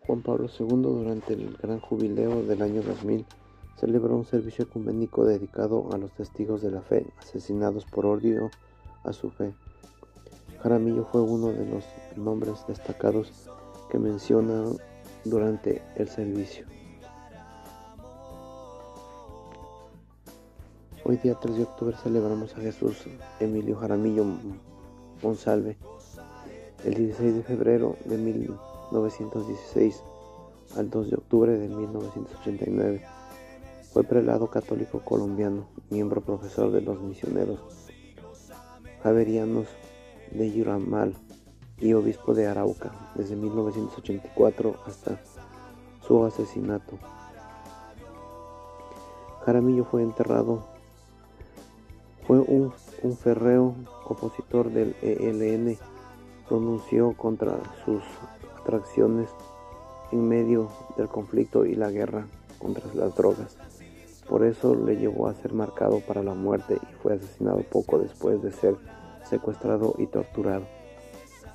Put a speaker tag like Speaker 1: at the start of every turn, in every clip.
Speaker 1: Juan Pablo II, durante el Gran Jubileo del año 2000, celebró un servicio ecuménico dedicado a los testigos de la fe asesinados por odio a su fe. Jaramillo fue uno de los nombres destacados que mencionaron durante el servicio. Hoy día 3 de octubre celebramos a Jesús Emilio Jaramillo Monsalve. El 16 de febrero de 1916 al 2 de octubre de 1989 fue prelado católico colombiano, miembro profesor de los misioneros javerianos de Yuramal y obispo de Arauca desde 1984 hasta su asesinato. Jaramillo fue un férreo opositor del ELN. Pronunció contra sus atracciones en medio del conflicto y la guerra contra las drogas. Por eso le llevó a ser marcado para la muerte y fue asesinado poco después de ser secuestrado y torturado.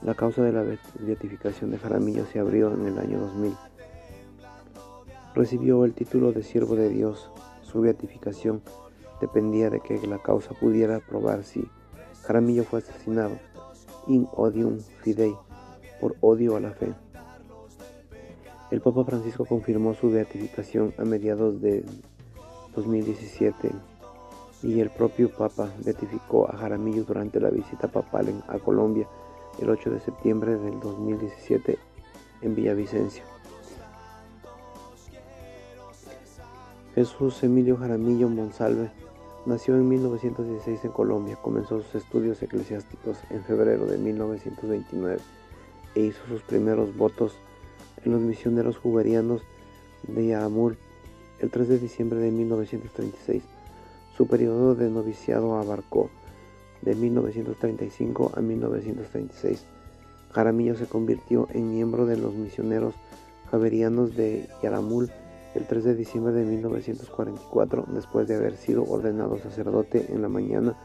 Speaker 1: La causa de la beatificación de Jaramillo se abrió en el año 2000. Recibió el título de siervo de Dios. Su beatificación dependía de que la causa pudiera probar si Jaramillo fue asesinado in odium fidei, por odio a la fe. El Papa Francisco confirmó su beatificación a mediados de 2017 y el propio Papa beatificó a Jaramillo durante la visita papal a Colombia el 8 de septiembre del 2017 en Villavicencio. Jesús Emilio Jaramillo Monsalve nació en 1916 en Colombia. Comenzó sus estudios eclesiásticos en febrero de 1929 e hizo sus primeros votos en los misioneros javerianos de Yaramul el 3 de diciembre de 1936. Su periodo de noviciado abarcó de 1935 a 1936. Jaramillo se convirtió en miembro de los misioneros javerianos de Yaramul el 3 de diciembre de 1944, después de haber sido ordenado sacerdote en la mañana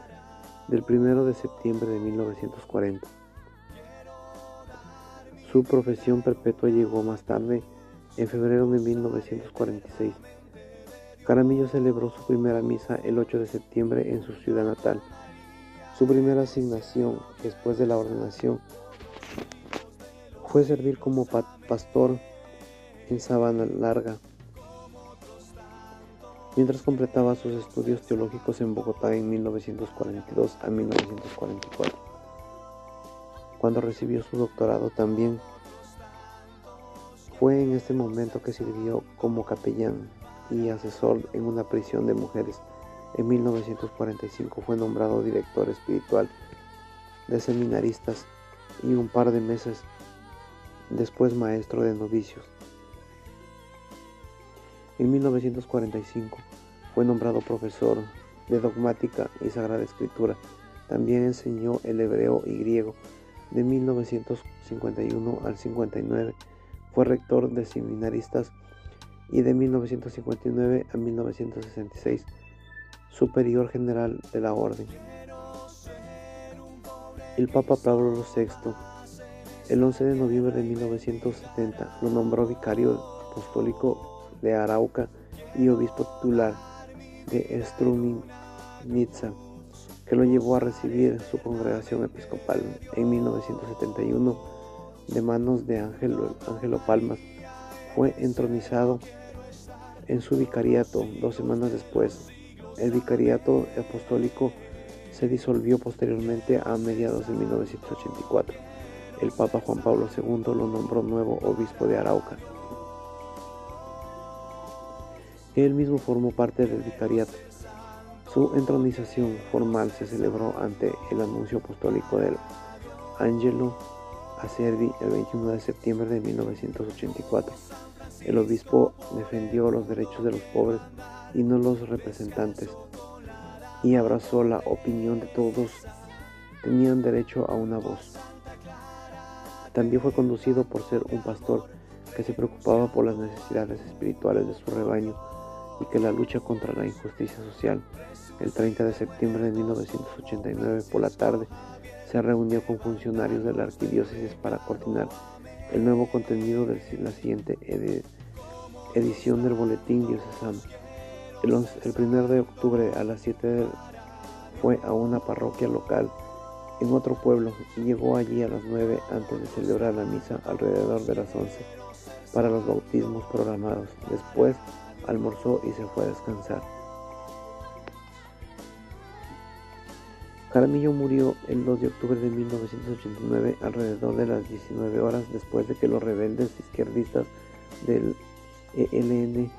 Speaker 1: del 1 de septiembre de 1940. Su profesión perpetua llegó más tarde, en febrero de 1946. Jaramillo celebró su primera misa el 8 de septiembre en su ciudad natal. Su primera asignación después de la ordenación fue servir como pastor en Sabana Larga, mientras completaba sus estudios teológicos en Bogotá en 1942 a 1944. Cuando recibió su doctorado también fue en este momento que sirvió como capellán y asesor en una prisión de mujeres. En 1945 fue nombrado director espiritual de seminaristas y un par de meses después maestro de novicios. En 1945 fue nombrado profesor de dogmática y sagrada escritura. También enseñó el hebreo y griego. De 1951 al 59 fue rector de seminaristas y de 1959 a 1966 superior general de la orden. El Papa Pablo VI, el 11 de noviembre de 1970, lo nombró vicario apostólico de Arauca y obispo titular de Struminitsa, que lo llevó a recibir su congregación episcopal. En 1971, de manos de Ángelo Palmas, fue entronizado en su vicariato 2 semanas después. El vicariato apostólico se disolvió posteriormente a mediados de 1984. El Papa Juan Pablo II lo nombró nuevo obispo de Arauca. Él mismo formó parte del vicariato. Su entronización formal se celebró ante el anuncio apostólico del Angelo Acerbi el 21 de septiembre de 1984. El obispo defendió los derechos de los pobres y no los representantes, y abrazó la opinión de todos tenían derecho a una voz. También fue conducido por ser un pastor que se preocupaba por las necesidades espirituales de su rebaño y que la lucha contra la injusticia social. El 30 de septiembre de 1989 por la tarde se reunió con funcionarios de la arquidiócesis para coordinar el nuevo contenido de la siguiente edición del Boletín Diocesano. El 1 de octubre a las 7 fue a una parroquia local en otro pueblo y llegó allí a las 9 antes de celebrar la misa alrededor de las 11 para los bautismos programados. Después almorzó y se fue a descansar. Jaramillo murió el 2 de octubre de 1989 alrededor de las 19 horas después de que los rebeldes izquierdistas del ELN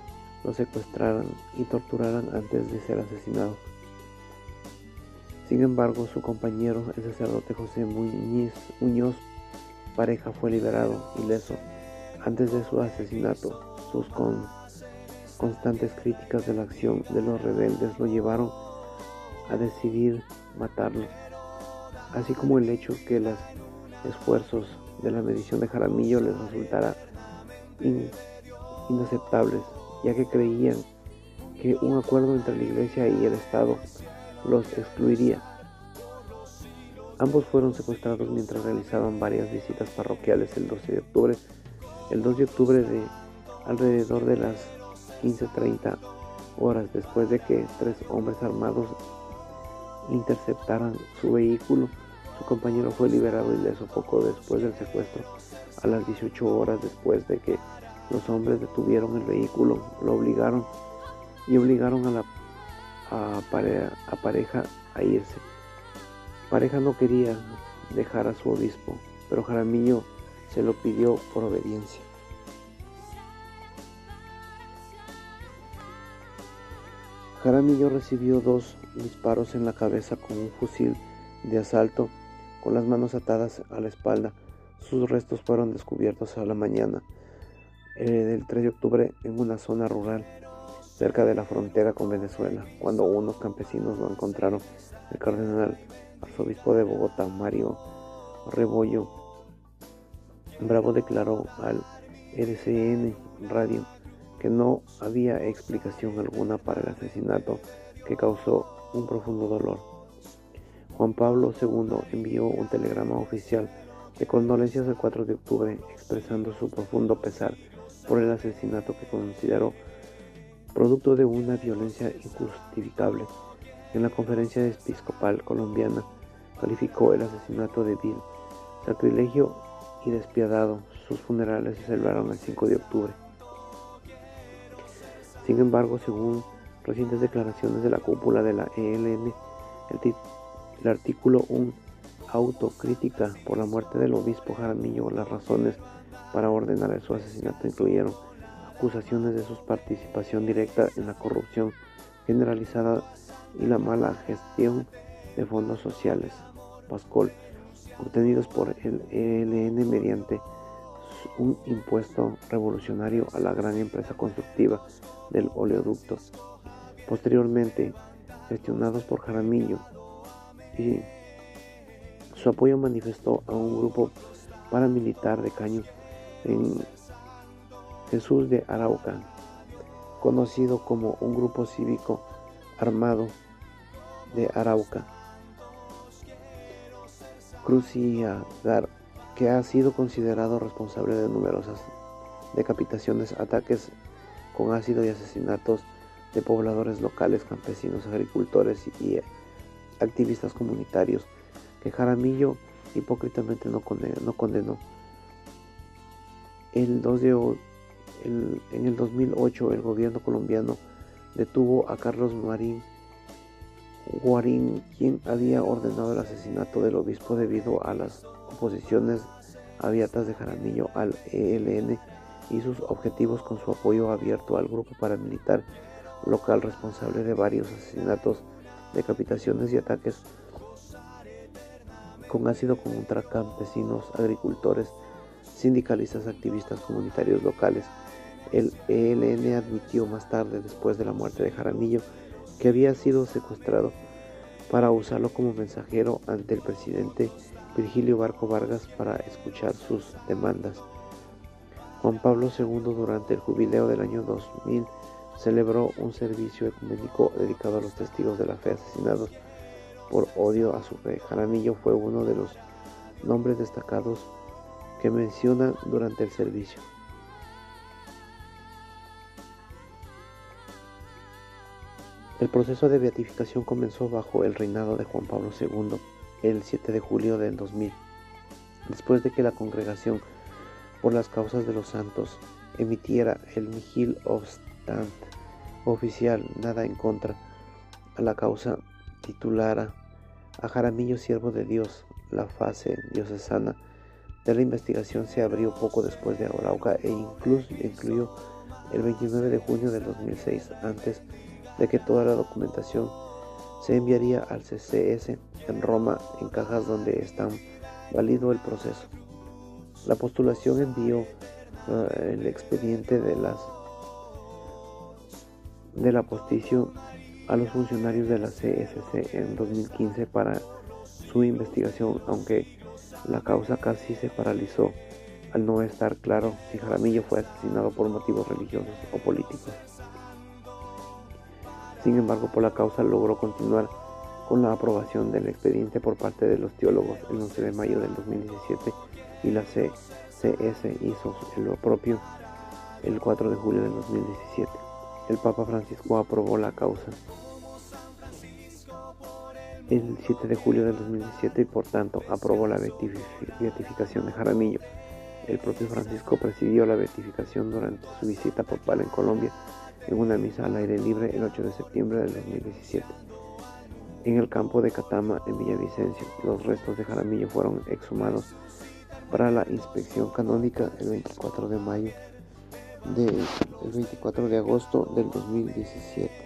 Speaker 1: lo secuestraran y torturaran antes de ser asesinado. Sin embargo, su compañero, el sacerdote José Muñoz Pareja, fue liberado ileso antes de su asesinato. Sus constantes críticas de la acción de los rebeldes lo llevaron a decidir matarlo, así como el hecho que los esfuerzos de la medición de Jaramillo les resultara inaceptables, ya que creían que un acuerdo entre la Iglesia y el Estado los excluiría. Ambos fueron secuestrados mientras realizaban varias visitas parroquiales el 2 de octubre de alrededor de las 15:30 horas, después de que 3 hombres armados interceptaran su vehículo. Su compañero fue liberado ileso poco después del secuestro. A las 18 horas después de que los hombres detuvieron el vehículo, obligaron a Pareja a irse. Pareja no quería dejar a su obispo, pero Jaramillo se lo pidió por obediencia. Jaramillo recibió 2 disparos en la cabeza con un fusil de asalto, con las manos atadas a la espalda. Sus restos fueron descubiertos a la mañana del 3 de octubre en una zona rural cerca de la frontera con Venezuela. Cuando unos campesinos lo encontraron, el cardenal arzobispo de Bogotá, Mario Rebollo Bravo, declaró al RCN Radio que no había explicación alguna para el asesinato, que causó un profundo dolor. Juan Pablo II envió un telegrama oficial de condolencias el 4 de octubre expresando su profundo pesar por el asesinato, que consideró producto de una violencia injustificable. En la conferencia episcopal colombiana calificó el asesinato de vil, sacrilegio y despiadado. Sus funerales se celebraron el 5 de octubre. Sin embargo, según recientes declaraciones de la cúpula de la ELN, el artículo 1 autocrítica por la muerte del obispo Jaramillo. Las razones para ordenar su asesinato incluyeron acusaciones de su participación directa en la corrupción generalizada y la mala gestión de fondos sociales Pascol, obtenidos por el ELN mediante un impuesto revolucionario a la gran empresa constructiva del oleoducto, posteriormente gestionados por Jaramillo, y su apoyo manifestó a un grupo paramilitar de Caño en Jesús de Arauca, conocido como un grupo cívico armado de Arauca, Cruciagar, que ha sido considerado responsable de numerosas decapitaciones, ataques con ácido y asesinatos de pobladores locales, campesinos, agricultores y activistas comunitarios, que Jaramillo hipócritamente no condenó. En el 2008, el gobierno colombiano detuvo a Carlos Guarín, quien había ordenado el asesinato del obispo debido a las oposiciones abiertas de Jaramillo al ELN y sus objetivos, con su apoyo abierto al grupo paramilitar local responsable de varios asesinatos, decapitaciones y ataques con ácido contra campesinos, agricultores, sindicalistas, activistas comunitarios locales. El ELN admitió más tarde, después de la muerte de Jaramillo, que había sido secuestrado para usarlo como mensajero ante el presidente Virgilio Barco Vargas para escuchar sus demandas. Juan Pablo II, durante el jubileo del año 2000, celebró un servicio ecuménico dedicado a los testigos de la fe asesinados por odio a su fe. Jaramillo fue uno de los nombres destacados que menciona durante el servicio. El proceso de beatificación comenzó bajo el reinado de Juan Pablo II el 7 de julio del 2000, después de que la Congregación por las Causas de los Santos emitiera el Nihil Obstant oficial Nada en Contra a la causa, titulara a Jaramillo Siervo de Dios. La fase diocesana de la investigación se abrió poco después de Arauca e incluyó el 29 de junio del 2006, antes de que toda la documentación se enviaría al CCS en Roma en cajas donde está válido el proceso. La postulación envió el expediente del aposticio a los funcionarios de la CSC en 2015 para su investigación, aunque la causa casi se paralizó al no estar claro si Jaramillo fue asesinado por motivos religiosos o políticos. Sin embargo, por la causa logró continuar con la aprobación del expediente por parte de los teólogos el 11 de mayo del 2017 y la CCS hizo lo propio el 4 de julio del 2017. El Papa Francisco aprobó la causa el 7 de julio del 2017 y por tanto aprobó la beatificación de Jaramillo. El propio Francisco presidió la beatificación durante su visita papal en Colombia en una misa al aire libre el 8 de septiembre del 2017. En el campo de Catama, en Villavicencio, los restos de Jaramillo fueron exhumados para la inspección canónica el 24 de agosto del 2017.